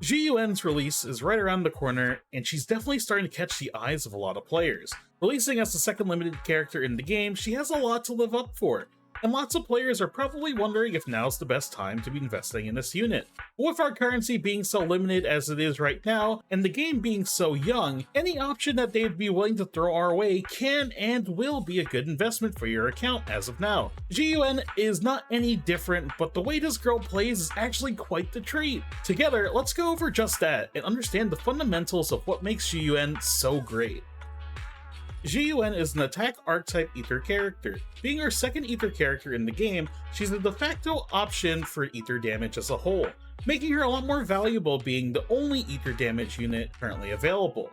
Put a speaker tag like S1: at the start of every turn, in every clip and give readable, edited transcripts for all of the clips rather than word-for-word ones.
S1: Zhu Yuan's release is right around the corner, and she's definitely starting to catch the eyes of a lot of players. Releasing as the second limited character in the game, she has a lot to live up for, and lots of players are probably wondering if now's the best time to be investing in this unit. With our currency being so limited as it is right now, and the game being so young, any option that they'd be willing to throw our way can and will be a good investment for your account as of now. Zhu Yuan is not any different, but the way this girl plays is actually quite the treat. Together, let's go over just that and understand the fundamentals of what makes Zhu Yuan so great. Zhu Yuan is an attack archetype ether character. Being our second ether character in the game, she's the de facto option for ether damage as a whole, making her a lot more valuable being the only ether damage unit currently available.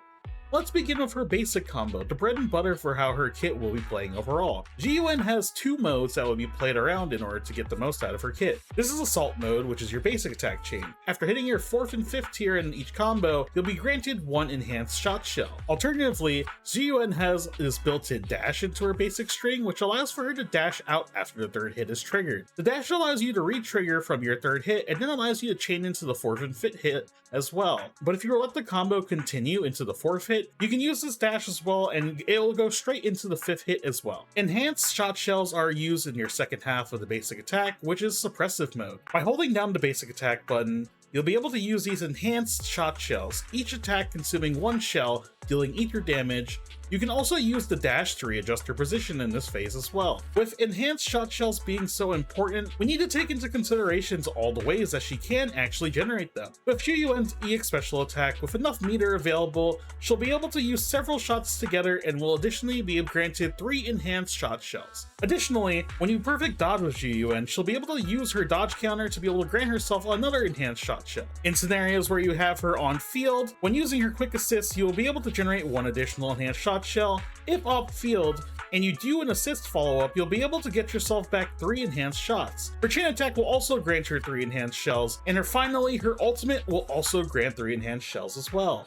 S1: Let's begin with her basic combo, the bread and butter for how her kit will be playing overall. Zhu Yuan has two modes that will be played around in order to get the most out of her kit. This is Assault mode, which is your basic attack chain. After hitting your 4th and 5th tier in each combo, you'll be granted one enhanced shot shell. Alternatively, Zhu Yuan has this built-in dash into her basic string, which allows for her to dash out after the 3rd hit is triggered. The dash allows you to re-trigger from your 3rd hit, and then allows you to chain into the 4th and 5th hit as well. But if you let the combo continue into the 4th hit, you can use this dash as well, and it'll go straight into the 5th hit as well. Enhanced shot shells are used in your second half of the basic attack, which is suppressive mode. By holding down the basic attack button, you'll be able to use these enhanced shot shells, each attack consuming one shell, dealing ether damage. You can also use the dash to readjust your position in this phase as well. With enhanced shot shells being so important, we need to take into considerations all the ways that she can actually generate them. With Zhu Yuan's EX special attack, with enough meter available, she'll be able to use several shots together and will additionally be granted 3 enhanced shot shells. Additionally, when you perfect dodge with Zhu Yuan, she'll be able to use her dodge counter to be able to grant herself another enhanced shot shell. In scenarios where you have her on field, when using her quick assist, you will be able to generate 1 additional enhanced shot shell. If off field and you do an assist follow-up, you'll be able to get yourself back 3 enhanced shots. Her chain attack will also grant her 3 enhanced shells, and finally, her ultimate will also grant 3 enhanced shells as well.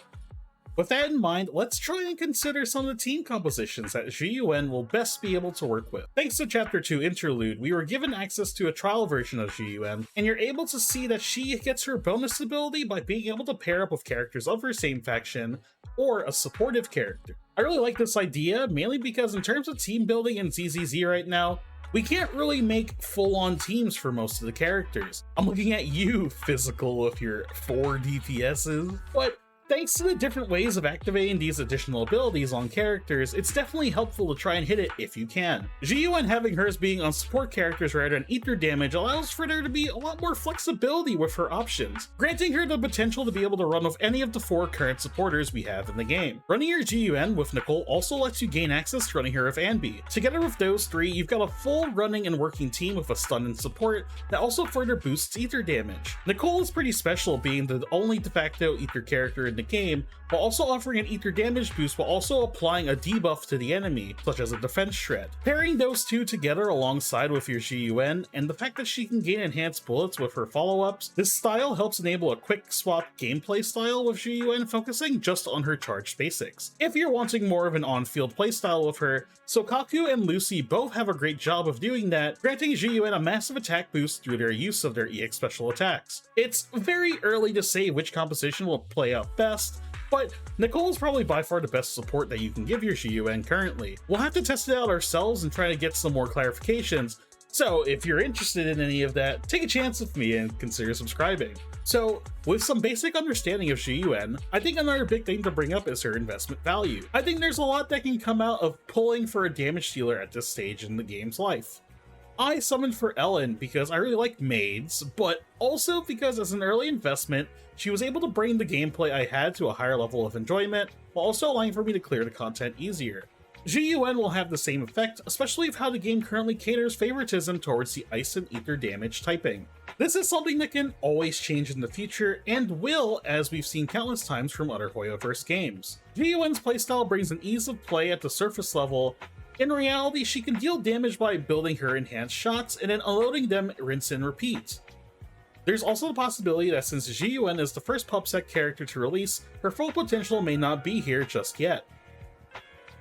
S1: With that in mind, let's try and consider some of the team compositions that Zhu Yuan will best be able to work with. Thanks to Chapter 2 Interlude, we were given access to a trial version of Zhu Yuan, and you're able to see that she gets her bonus ability by being able to pair up with characters of her same faction, or a supportive character. I really like this idea, mainly because in terms of team building in ZZZ right now, we can't really make full-on teams for most of the characters. I'm looking at you, Physical, with your 4 DPSs, but thanks to the different ways of activating these additional abilities on characters, it's definitely helpful to try and hit it if you can. Zhu Yuan having hers being on support characters rather than ether damage allows for there to be a lot more flexibility with her options, granting her the potential to be able to run with any of the 4 current supporters we have in the game. Running your Zhu Yuan with Nicole also lets you gain access to running her with Anbi. Together with those 3, you've got a full running and working team with a stun and support that also further boosts ether damage. Nicole is pretty special, being the only de facto ether character in the game, while also offering an ether damage boost while also applying a debuff to the enemy, such as a defense shred. Pairing those two together alongside with your Zhu Yuan, and the fact that she can gain enhanced bullets with her follow-ups, this style helps enable a quick swap gameplay style with Zhu Yuan focusing just on her charged basics. If you're wanting more of an on-field playstyle with her, Sokaku and Lucy both have a great job of doing that, granting Zhu Yuan a massive attack boost through their use of their EX special attacks. It's very early to say which composition will play out best, but Nicole is probably by far the best support that you can give your Zhu Yuan currently. We'll have to test it out ourselves and try to get some more clarifications, so if you're interested in any of that, take a chance with me and consider subscribing. So, with some basic understanding of Zhu Yuan, I think another big thing to bring up is her investment value. I think there's a lot that can come out of pulling for a damage dealer at this stage in the game's life. I summoned for Ellen because I really like maids, but also because as an early investment, she was able to bring the gameplay I had to a higher level of enjoyment, while also allowing for me to clear the content easier. Zhu Yuan will have the same effect, especially with how the game currently caters favoritism towards the ice and ether damage typing. This is something that can always change in the future, and will, as we've seen countless times from other Hoyoverse games. Zhu Yuan's playstyle brings an ease of play at the surface level. In reality, she can deal damage by building her enhanced shots and then unloading them rinse and repeat. There's also the possibility that since Zhu Yuan is the first pubsec character to release, her full potential may not be here just yet.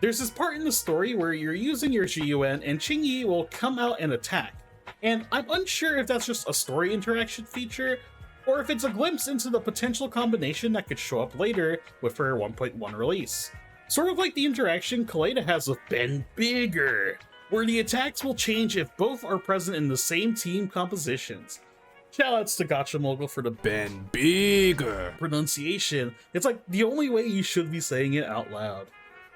S1: There's this part in the story where you're using your Zhu Yuan and Qingyi will come out and attack, and I'm unsure if that's just a story interaction feature, or if it's a glimpse into the potential combination that could show up later with her 1.1 release. Sort of like the interaction Kaleda has with Ben Bigger, where the attacks will change if both are present in the same team compositions. Shoutouts to Gacha Mogul for the Ben Bigger pronunciation. It's like the only way you should be saying it out loud.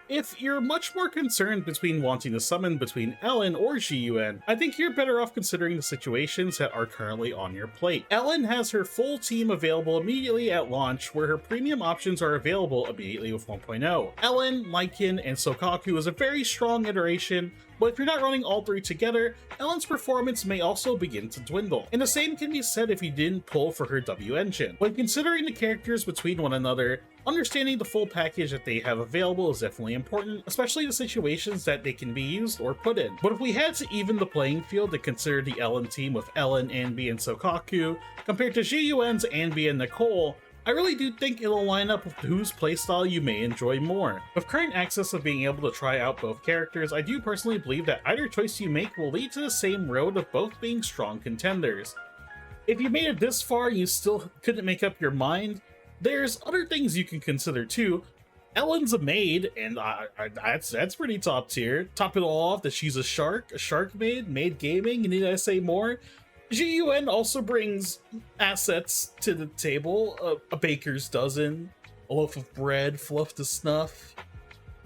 S1: If you're much more concerned between wanting to summon between Ellen or Zhu Yuan, I think you're better off considering the situations that are currently on your plate. Ellen has her full team available immediately at launch, where her premium options are available immediately with 1.0. Ellen, Lycan, and Sokaku is a very strong iteration, but if you're not running all three together, Ellen's performance may also begin to dwindle. And the same can be said if you didn't pull for her W engine. When considering the characters between one another, understanding the full package that they have available is definitely important, especially the situations that they can be used or put in. But if we had to even the playing field and consider the Ellen team with Ellen, Anbi, and Sokaku, compared to Zhu Yuan's Anbi and Nicole, I really do think it'll line up with whose playstyle you may enjoy more. With current access of being able to try out both characters, I do personally believe that either choice you make will lead to the same road of both being strong contenders. If you made it this far and you still couldn't make up your mind, there's other things you can consider too. Ellen's a maid, and that's pretty top tier. Top it all off that she's a shark maid gaming, and need I say more? Zhu Yuan also brings assets to the table, a baker's dozen, a loaf of bread, fluff to snuff.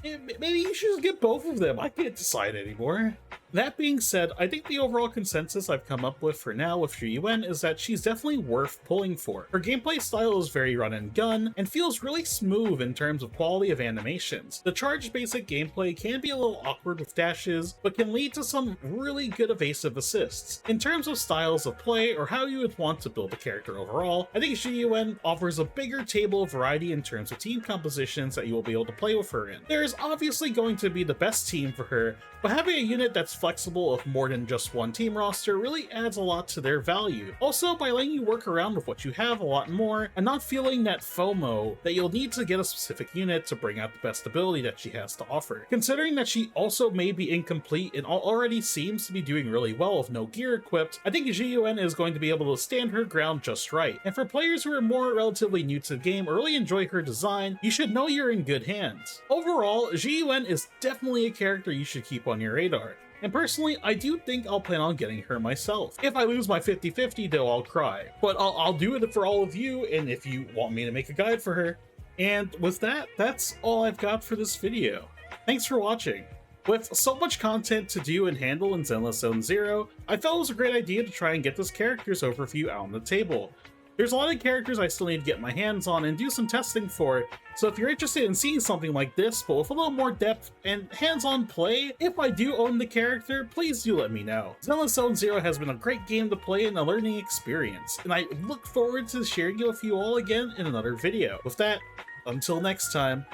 S1: Maybe you should just get both of them, I can't decide anymore. That being said, I think the overall consensus I've come up with for now with Zhu Yuan is that she's definitely worth pulling for. Her gameplay style is very run and gun, and feels really smooth in terms of quality of animations. The charged basic gameplay can be a little awkward with dashes, but can lead to some really good evasive assists. In terms of styles of play, or how you would want to build a character overall, I think Zhu Yuan offers a bigger table of variety in terms of team compositions that you will be able to play with her in. There is obviously going to be the best team for her, but having a unit that's flexible with more than just one team roster really adds a lot to their value. Also, by letting you work around with what you have a lot more, and not feeling that FOMO that you'll need to get a specific unit to bring out the best ability that she has to offer. Considering that she also may be incomplete and already seems to be doing really well with no gear equipped, I think Zhu Yuan is going to be able to stand her ground just right. And for players who are more relatively new to the game or really enjoy her design, you should know you're in good hands. Overall, Zhu Yuan is definitely a character you should keep on your radar. And personally, I do think I'll plan on getting her myself. If I lose my 50-50 though, I'll cry. But I'll do it for all of you, and if you want me to make a guide for her. And with that, that's all I've got for this video. Thanks for watching. With so much content to do and handle in Zenless Zone Zero, I felt it was a great idea to try and get this character's overview out on the table. There's a lot of characters I still need to get my hands on and do some testing for, so if you're interested in seeing something like this, but with a little more depth and hands-on play, if I do own the character, please do let me know. Zenless Zone Zero has been a great game to play and a learning experience, and I look forward to sharing it with you all again in another video. With that, until next time,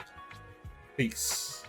S1: peace.